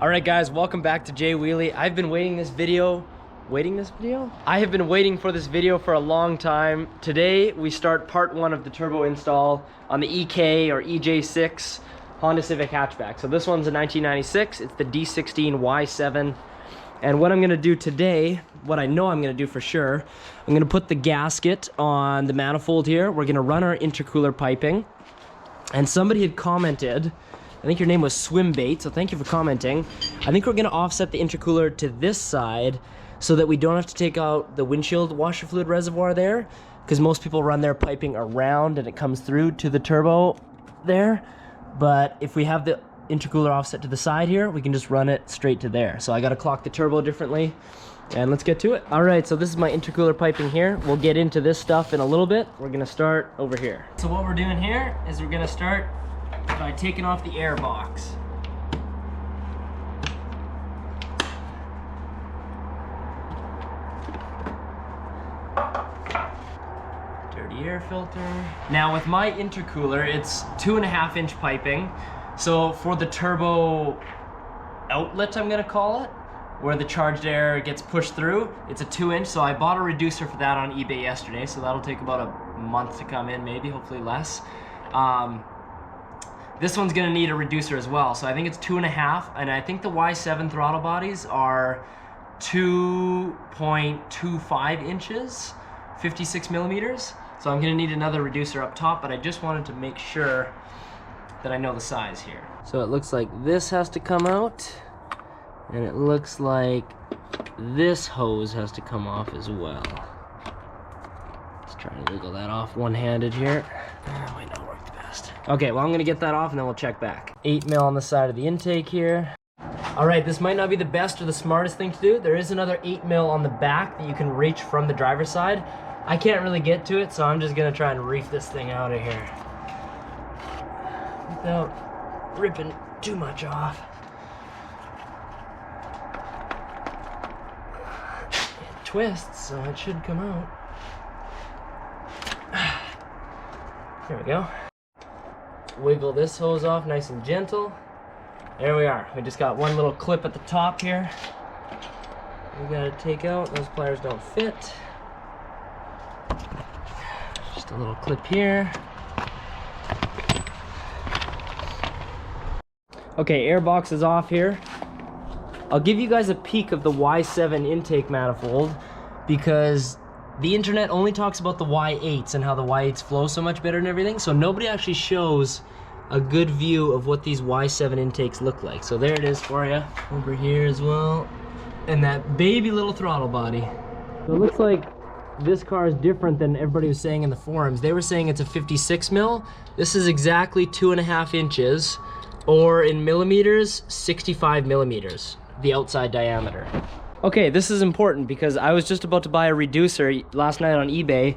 All right, guys, welcome back to Jay Wheelie. I've been waiting this video. I have been waiting for this video for a long time. Today, we start part one of the turbo install on the EK or EJ6 Honda Civic hatchback. So this one's a 1996. It's the D16Y7. And what I'm gonna do today, what I know I'm gonna do for sure, I'm gonna put the gasket on the manifold here. We're gonna run our intercooler piping. And somebody had commented, I think your name was Swimbait, so thank you for commenting. I think we're gonna offset the intercooler to this side so that we don't have to take out the windshield washer fluid reservoir there, because most people run their piping around and it comes through to the turbo there. But if we have the intercooler offset to the side here, we can just run it straight to there. So I gotta clock the turbo differently, and let's get to it. All right, so this is my intercooler piping here. We'll get into this stuff in a little bit. We're gonna start over here. So what we're doing here is we're gonna start by taking off the air box. Dirty air filter. Now with my intercooler, it's 2.5 inch piping. So for the turbo outlet, I'm gonna call it, where the charged air gets pushed through, it's a 2 inch. So I bought a reducer for that on eBay yesterday. So that'll take about a month to come in, maybe, hopefully less. This one's gonna need a reducer as well. So I think it's 2.5, and I think the Y7 throttle bodies are 2.25 inches, 56 millimeters. So I'm gonna need another reducer up top, but I just wanted to make sure that I know the size here. So it looks like this has to come out, and it looks like this hose has to come off as well. Let's try and wiggle that off one-handed here. That might not work the best. Okay, well, I'm gonna get that off and then we'll check back. 8 mil on the side of the intake here. All right, this might not be the best or the smartest thing to do. There is another 8 mil on the back that you can reach from the driver's side. I can't really get to it, so I'm just gonna try and reef this thing out of here without ripping too much off. It twists, so it should come out. There we go. Wiggle this hose off nice and gentle. There we are. We just got one little clip at the top here. We gotta take out, those pliers don't fit. Just a little clip here. Okay, air box is off here. I'll give you guys a peek of the Y7 intake manifold because the internet only talks about the Y8s and how the Y8s flow so much better and everything, so nobody actually shows a good view of what these Y7 intakes look like. So there it is for you, over here as well. And that baby little throttle body. So it looks like this car is different than everybody was saying in the forums. They were saying it's a 56 mil. This is exactly 2.5 inches, or in millimeters, 65 millimeters, the outside diameter. Okay, this is important because I was just about to buy a reducer last night on eBay.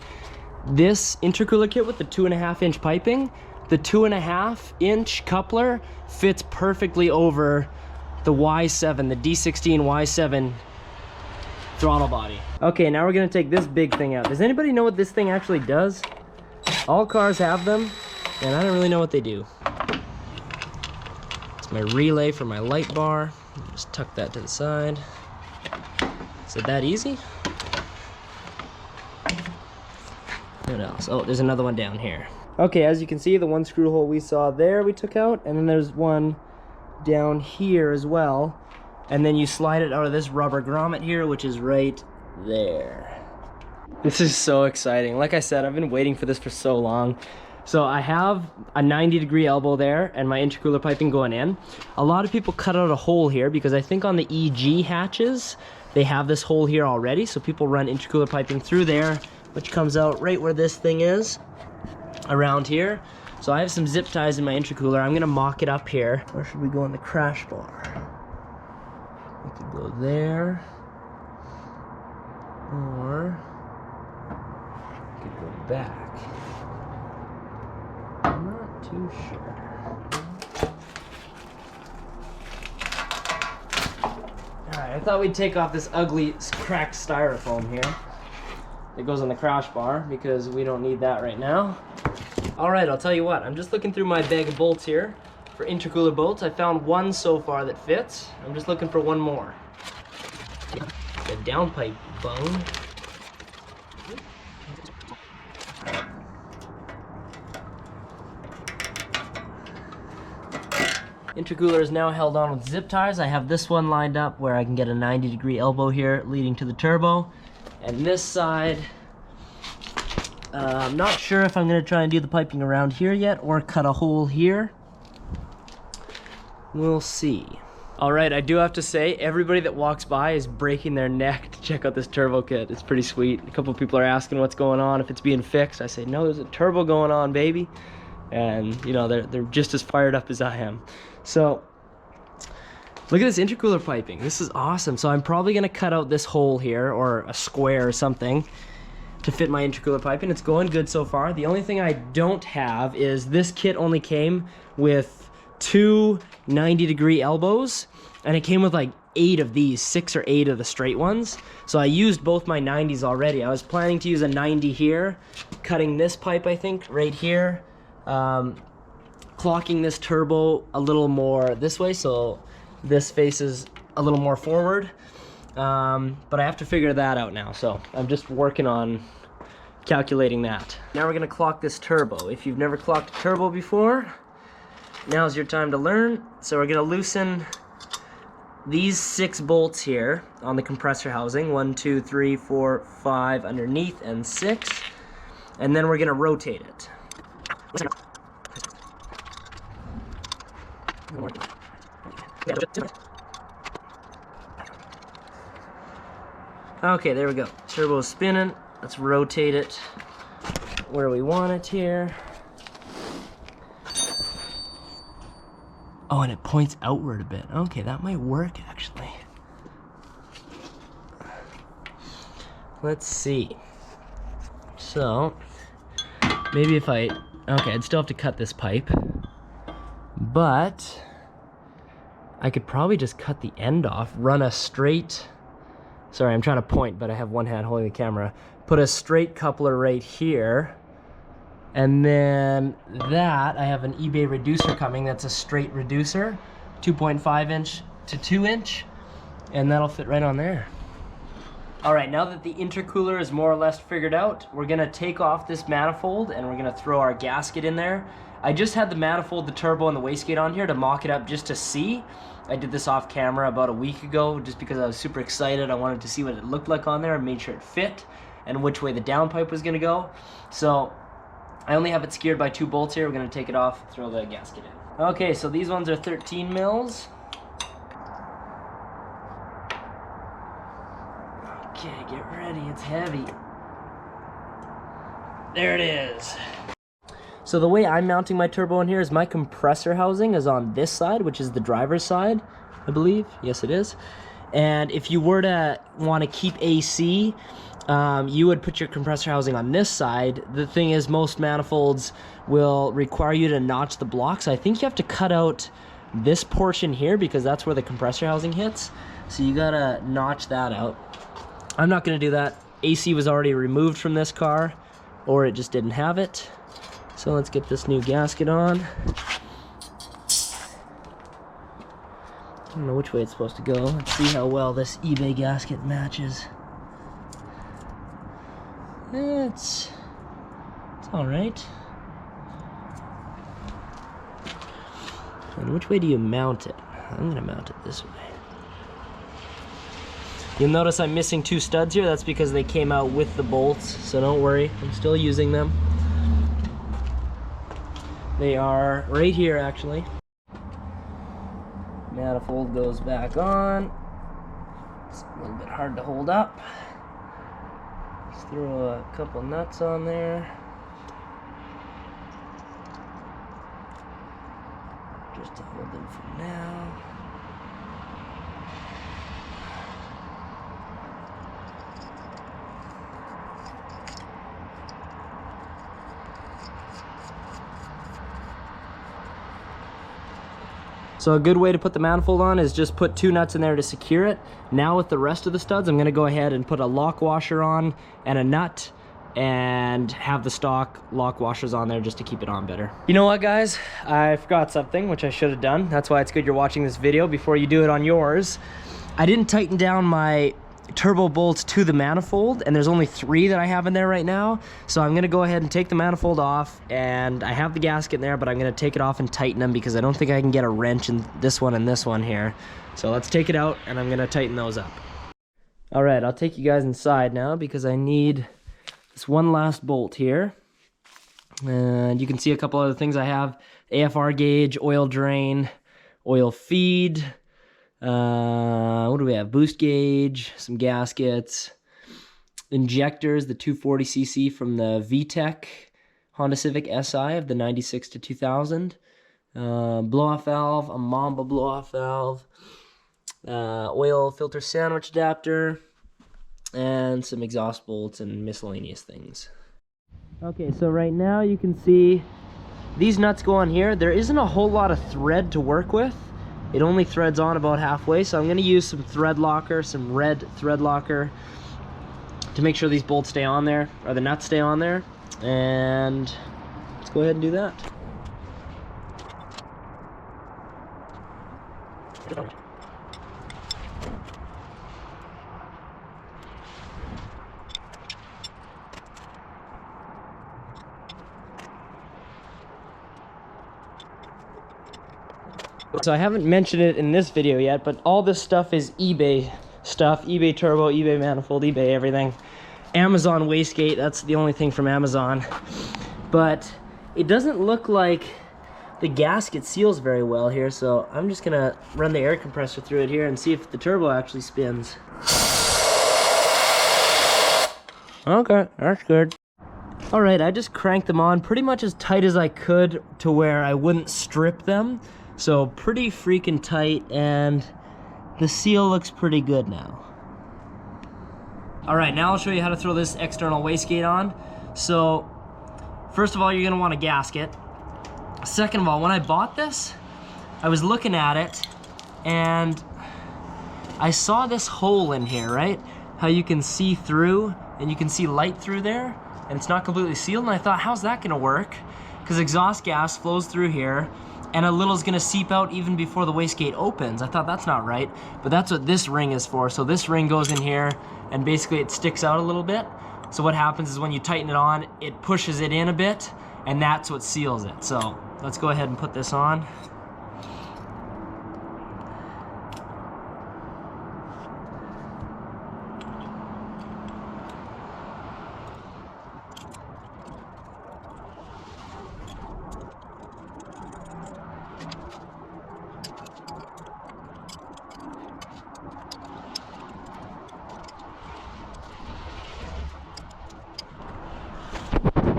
This intercooler kit with the 2.5 inch piping, the 2.5 inch coupler fits perfectly over the Y7, the D16Y7 throttle body. Okay, now we're gonna take this big thing out. Does anybody know what this thing actually does? All cars have them, and I don't really know what they do. It's my relay for my light bar. Just tuck that to the side. Is it that easy? What else? Oh, there's another one down here. Okay, as you can see, the one screw hole we saw there we took out, and then there's one down here as well. And then you slide it out of this rubber grommet here, which is right there. This is so exciting. Like I said, I've been waiting for this for so long. So I have a 90-degree elbow there and my intercooler piping going in. A lot of people cut out a hole here because I think on the EG hatches, they have this hole here already. So people run intercooler piping through there, which comes out right where this thing is, around here. So I have some zip ties in my intercooler. I'm gonna mock it up here. Where should we go in the crash bar? We could go there, or we could go back. I'm not too sure. Alright, I thought we'd take off this ugly cracked styrofoam here. It goes on the crash bar because we don't need that right now. Alright, I'll tell you what, I'm just looking through my bag of bolts here. for intercooler bolts. I found one so far that fits. I'm just looking for one more. The downpipe bung. Intercooler is now held on with zip ties. I have this one lined up where I can get a 90-degree elbow here leading to the turbo. And this side, I'm not sure if I'm going to try and do the piping around here yet or cut a hole here. We'll see. All right, I do have to say, everybody that walks by is breaking their neck to check out this turbo kit. It's pretty sweet. A couple people are asking what's going on, if it's being fixed. I say, no, there's a turbo going on, baby. And you know, they're just as fired up as I am. So look at this intercooler piping. This is awesome. So I'm probably gonna cut out this hole here or a square or something to fit my intercooler piping. It's going good so far. The only thing I don't have is this kit only came with 2 90-degree elbows, and it came with like 8 of these, 6 or 8 of the straight ones. So I used both my 90s already. I was planning to use a 90 here, cutting this pipe, I think, right here. Clocking this turbo a little more this way, so this faces a little more forward. But I have to figure that out now, so I'm just working on calculating that. Now we're gonna clock this turbo. If you've never clocked a turbo before, now's your time to learn. So we're gonna loosen these 6 bolts here on the compressor housing. 1, 2, 3, 4, 5 underneath and 6. And then we're gonna rotate it. Okay, there we go. Turbo's spinning. Let's rotate it where we want it here. Oh, and it points outward a bit. Okay, that might work actually. Let's see. So, maybe if I... Okay, I'd still have to cut this pipe. But I could probably just cut the end off, run a straight... Sorry, I'm trying to point, but I have one hand holding the camera. Put a straight coupler right here. And then that, I have an eBay reducer coming. That's a straight reducer, 2.5 inch to 2 inch. And that'll fit right on there. All right, now that the intercooler is more or less figured out, we're gonna take off this manifold and we're gonna throw our gasket in there. I just had the manifold, the turbo, and the wastegate on here to mock it up just to see. I did this off camera about a week ago just because I was super excited. I wanted to see what it looked like on there and made sure it fit and which way the downpipe was gonna go. So I only have it secured by 2 bolts here. We're gonna take it off, throw the gasket in. Okay, so these ones are 13 mils. Okay, get ready, it's heavy. There it is. So the way I'm mounting my turbo in here is my compressor housing is on this side, which is the driver's side, I believe. Yes, it is. And if you were to want to keep AC, you would put your compressor housing on this side. The thing is, most manifolds will require you to notch the blocks. I think you have to cut out this portion here because that's where the compressor housing hits. So you gotta notch that out. I'm not gonna do that. AC was already removed from this car, or it just didn't have it. So let's get this new gasket on. I don't know which way it's supposed to go. Let's see how well this eBay gasket matches. It's all right. And which way do you mount it? I'm gonna mount it this way. You'll notice I'm missing 2 studs here. That's because they came out with the bolts, so don't worry, I'm still using them. They are right here, actually. Manifold goes back on. It's a little bit hard to hold up. Let's throw a couple nuts on there. Just to hold them for now. So a good way to put the manifold on is just put 2 nuts in there to secure it. Now with the rest of the studs, I'm gonna go ahead and put a lock washer on and a nut and have the stock lock washers on there just to keep it on better. You know what, guys? I forgot something, which I should have done. That's why it's good you're watching this video before you do it on yours. I didn't tighten down my turbo bolts to the manifold, and there's only 3 that I have in there right now. So I'm gonna go ahead and take the manifold off, and I have the gasket in there, but I'm gonna take it off and tighten them because I don't think I can get a wrench in this one and this one here. So let's take it out, and I'm gonna tighten those up. All right, I'll take you guys inside now because I need this one last bolt here. And you can see a couple other things I have: AFR gauge, oil drain, oil feed, what do we have? Boost gauge, some gaskets, injectors, the 240cc from the VTEC Honda Civic SI of the 96 to 2000, blow-off valve, a Mamba blow-off valve, oil filter sandwich adapter, and some exhaust bolts and miscellaneous things. Okay, so right now you can see these nuts go on here. There isn't a whole lot of thread to work with. It only threads on about halfway, so I'm going to use some thread locker, some red thread locker, to make sure these bolts stay on there, or the nuts stay on there. And let's go ahead and do that. So I haven't mentioned it in this video yet, but all this stuff is eBay stuff. eBay turbo, eBay manifold, eBay everything. Amazon wastegate, that's the only thing from Amazon. But it doesn't look like the gasket seals very well here, so I'm just gonna run the air compressor through it here and see if the turbo actually spins. Okay, that's good. All right, I just cranked them on pretty much as tight as I could to where I wouldn't strip them. So pretty freaking tight, and the seal looks pretty good now. All right, now I'll show you how to throw this external wastegate on. So first of all, you're gonna want a gasket. Second of all, when I bought this, I was looking at it and I saw this hole in here, right? How you can see through and you can see light through there, and it's not completely sealed. And I thought, how's that gonna work? Because exhaust gas flows through here, and a little's gonna seep out even before the wastegate opens. I thought that's not right, but that's what this ring is for. So this ring goes in here, and basically it sticks out a little bit. So what happens is when you tighten it on, it pushes it in a bit, and that's what seals it. So let's go ahead and put this on.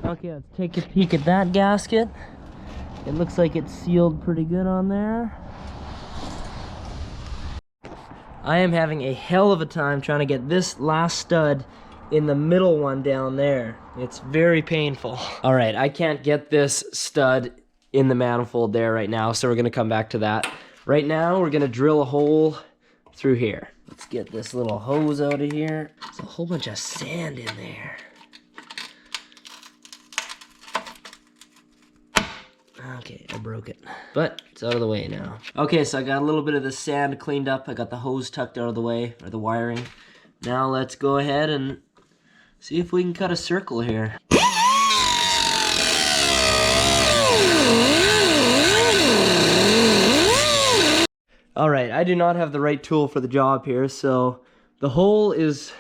Okay, let's take a peek at that gasket. It looks like it's sealed pretty good on there. I am having a hell of a time trying to get this last stud in the middle one down there. It's very painful. All right, I can't get this stud in the manifold there right now, so we're gonna come back to that. Right now, we're gonna drill a hole through here. Let's get this little hose out of here. There's a whole bunch of sand in there. Okay, I broke it, but it's out of the way now. Okay, so I got a little bit of the sand cleaned up. I got the hose tucked out of the way, or the wiring. Now let's go ahead and see if we can cut a circle here. All right, I do not have the right tool for the job here, so the hole is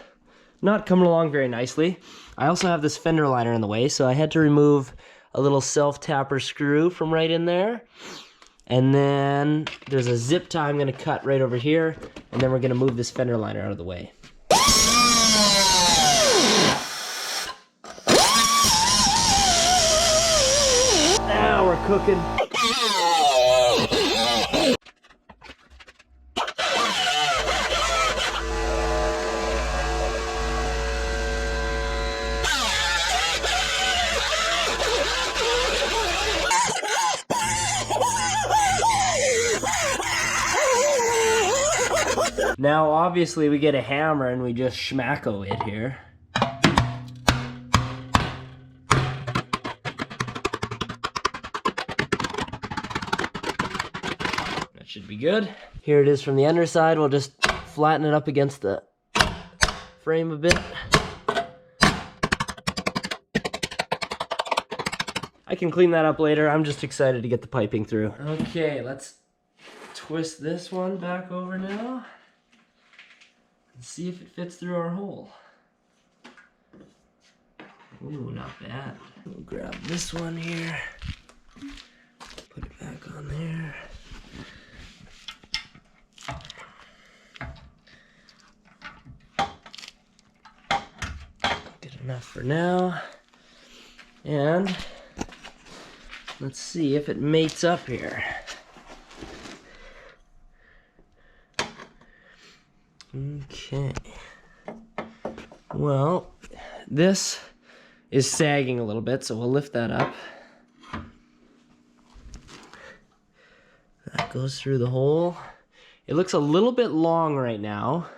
not coming along very nicely. I also have this fender liner in the way, so I had to remove a little self-tapper screw from right in there. And then there's a zip tie I'm gonna cut right over here, and then we're gonna move this fender liner out of the way. Now we're cooking. Now, obviously, we get a hammer and we just schmacko it here. That should be good. Here it is from the underside. We'll just flatten it up against the frame a bit. I can clean that up later. I'm just excited to get the piping through. Okay, let's twist this one back over now and see if it fits through our hole. Ooh, not bad. We'll grab this one here, put it back on there. Good enough for now. And let's see if it mates up here. Okay. Well, this is sagging a little bit, so we'll lift that up. That goes through the hole. It looks a little bit long right now,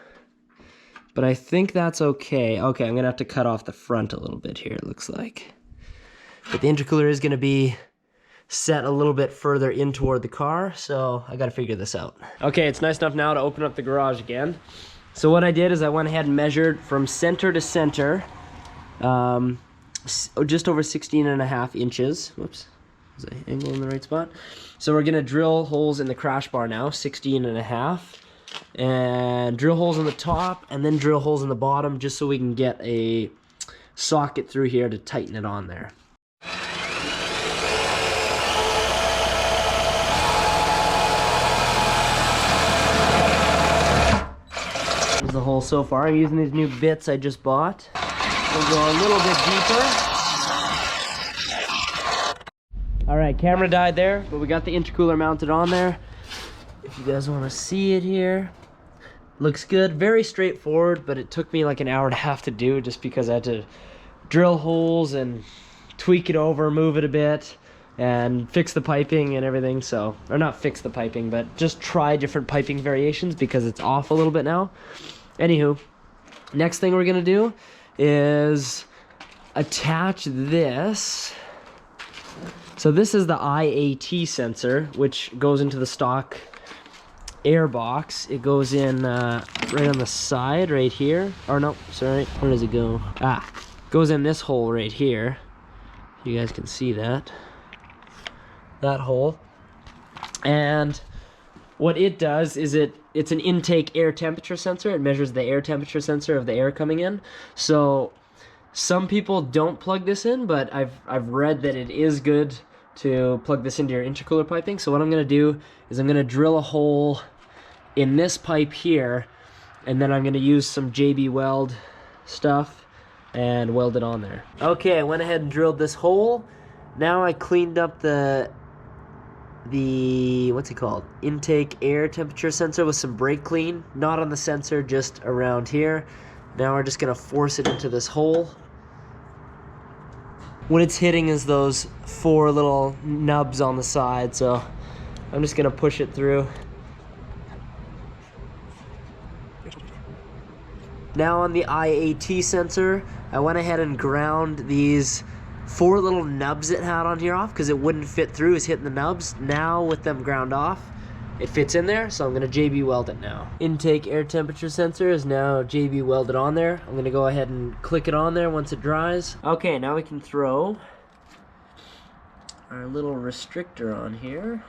but I think that's okay. Okay, I'm gonna have to cut off the front a little bit here, it looks like. But the intercooler is gonna be set a little bit further in toward the car, so I gotta figure this out. Okay, it's nice enough now to open up the garage again. So what I did is I went ahead and measured from center to center, just over 16.5 inches. Whoops, is the angle in the right spot? So we're gonna drill holes in the crash bar now, 16.5, and drill holes on the top, and then drill holes in the bottom, just so we can get a socket through here to tighten it on there. Here's the hole so far. I'm using these new bits I just bought. We'll go a little bit deeper. Alright, camera died there, but we got the intercooler mounted on there. If you guys want to see it here. Looks good. Very straightforward, but it took me like an hour and a half to do just because I had to drill holes and tweak it over, move it a bit, and fix the piping and everything. So, or not fix the piping, but just try different piping variations because it's off a little bit now. Anywho, next thing we're gonna do is attach this. So this is the IAT sensor, which goes into the stock air box. It goes in right on the side right here. Or no, sorry, where does it go? Goes in this hole right here. You guys can see that. That hole. And what it does is it's an intake air temperature sensor. It measures the air temperature sensor of the air coming in. So some people don't plug this in, but I've read that it is good to plug this into your intercooler piping. So what I'm gonna do is I'm gonna drill a hole in this pipe here, and then I'm gonna use some JB Weld stuff and weld it on there. Okay, I went ahead and drilled this hole. Now I cleaned up the what's it called? Intake air temperature sensor with some brake clean. Not on the sensor, just around here. Now we're just gonna force it into this hole. What it's hitting is those 4 little nubs on the side, so I'm just gonna push it through. Now on the IAT sensor, I went ahead and ground these 4 little nubs it had on here off because it wouldn't fit through. It's hitting the nubs. Now with them ground off, it fits in there, so I'm gonna JB weld it now. Intake air temperature sensor is now JB welded on there. I'm gonna go ahead and click it on there once it dries. Okay, now we can throw our little restrictor on here.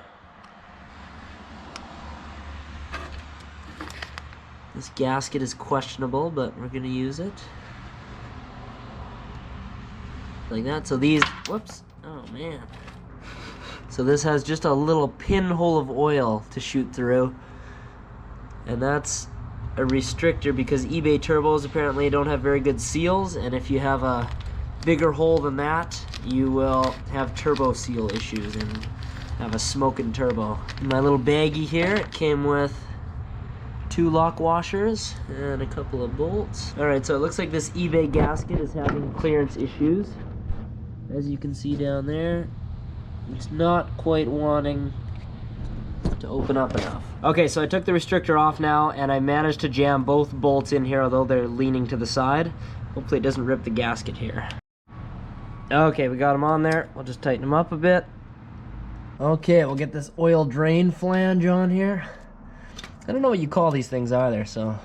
This gasket is questionable, but we're gonna use it. Like that. So these, whoops, oh man. So this has just a little pinhole of oil to shoot through. And that's a restrictor because eBay turbos apparently don't have very good seals, and if you have a bigger hole than that, you will have turbo seal issues and have a smoking turbo. In my little baggie here, it came with 2 lock washers and a couple of bolts. Alright, so it looks like this eBay gasket is having clearance issues. As you can see down there, it's not quite wanting to open up enough. Okay, so I took the restrictor off now, and I managed to jam both bolts in here, although they're leaning to the side. Hopefully it doesn't rip the gasket here. Okay, we got them on there. We'll just tighten them up a bit. Okay, we'll get this oil drain flange on here. I don't know what you call these things either, so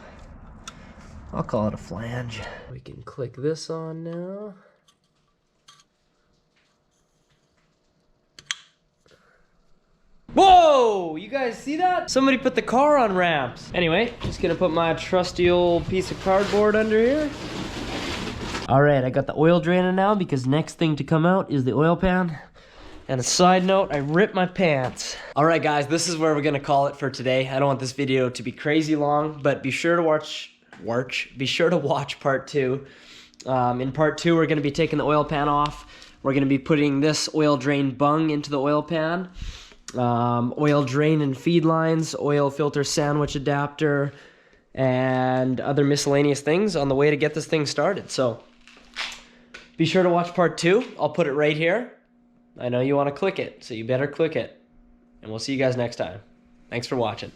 I'll call it a flange. We can click this on now. Whoa! You guys see that? Somebody put the car on ramps. Anyway, just gonna put my trusty old piece of cardboard under here. All right, I got the oil drainer now because next thing to come out is the oil pan. And a side note, I ripped my pants. All right, guys, this is where we're gonna call it for today. I don't want this video to be crazy long, but be sure to watch part 2. In part 2, we're gonna be taking the oil pan off. We're gonna be putting this oil drain bung into the oil pan. Oil drain and feed lines, oil filter sandwich adapter, and other miscellaneous things on the way to get this thing started. So be sure to watch part 2. I'll put it right here. I know you want to click it, so you better click it. And we'll see you guys next time. Thanks for watching.